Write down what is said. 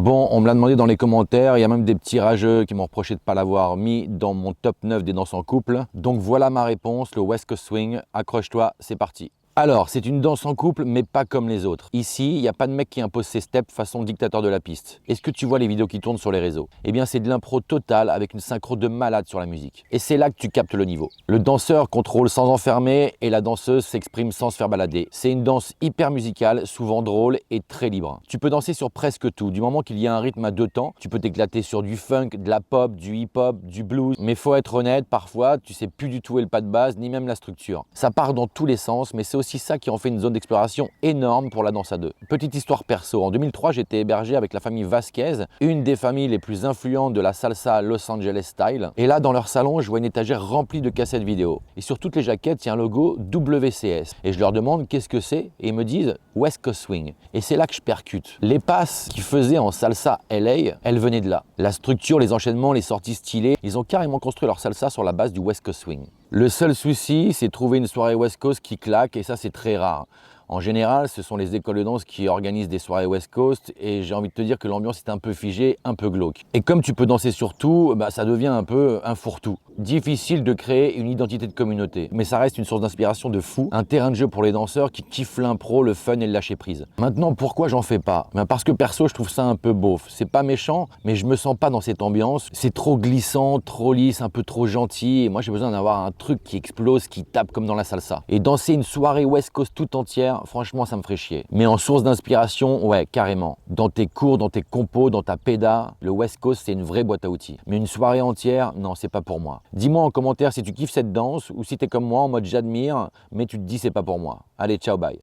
Bon, on me l'a demandé dans les commentaires, il y a même des petits rageux qui m'ont reproché de ne pas l'avoir mis dans mon top 9 des danses en couple. Donc voilà ma réponse, le West Coast Swing. Accroche-toi, c'est parti. Alors, c'est une danse en couple, mais pas comme les autres. Ici, il n'y a pas de mec qui impose ses steps façon dictateur de la piste. Est-ce que tu vois les vidéos qui tournent sur les réseaux? Eh bien, c'est de l'impro total avec une synchro de malade sur la musique. Et c'est là que tu captes le niveau. Le danseur contrôle sans enfermer et la danseuse s'exprime sans se faire balader. C'est une danse hyper musicale, souvent drôle et très libre. Tu peux danser sur presque tout, du moment qu'il y a un rythme à deux temps. Tu peux t'éclater sur du funk, de la pop, du hip-hop, du blues. Mais faut être honnête, parfois, tu sais plus du tout où est le pas de base, ni même la structure. Ça part dans tous les sens, mais c'est aussi ça qui en fait une zone d'exploration énorme pour la danse à deux. Petite histoire perso, en 2003, j'étais hébergé avec la famille Vasquez, une des familles les plus influentes de la salsa Los Angeles style. Et là, dans leur salon, je vois une étagère remplie de cassettes vidéo. Et sur toutes les jaquettes, il y a un logo WCS. Et je leur demande qu'est-ce que c'est, et ils me disent West Coast Swing. Et c'est là que je percute. Les passes qu'ils faisaient en salsa LA, elles venaient de là. La structure, les enchaînements, les sorties stylées, ils ont carrément construit leur salsa sur la base du West Coast Swing. Le seul souci, c'est trouver une soirée West Coast qui claque, et ça c'est très rare. En général, ce sont les écoles de danse qui organisent des soirées West Coast et j'ai envie de te dire que l'ambiance est un peu figée, un peu glauque. Et comme tu peux danser sur tout, ça devient un peu un fourre-tout. Difficile de créer une identité de communauté, mais ça reste une source d'inspiration de fou, un terrain de jeu pour les danseurs qui kiffent l'impro, le fun et le lâcher prise. Maintenant, pourquoi j'en fais pas? Parce que perso, je trouve ça un peu beauf. C'est pas méchant, mais je me sens pas dans cette ambiance. C'est trop glissant, trop lisse, un peu trop gentil et moi j'ai besoin d'avoir un truc qui explose, qui tape comme dans la salsa. Et danser une soirée West Coast tout entière, franchement, ça me ferait chier. Mais en source d'inspiration, ouais, carrément. Dans tes cours, dans tes compos, dans ta péda, le West Coast, c'est une vraie boîte à outils. Mais une soirée entière, non, c'est pas pour moi. Dis-moi en commentaire si tu kiffes cette danse ou si t'es comme moi en mode j'admire, mais tu te dis c'est pas pour moi. Allez, ciao, bye.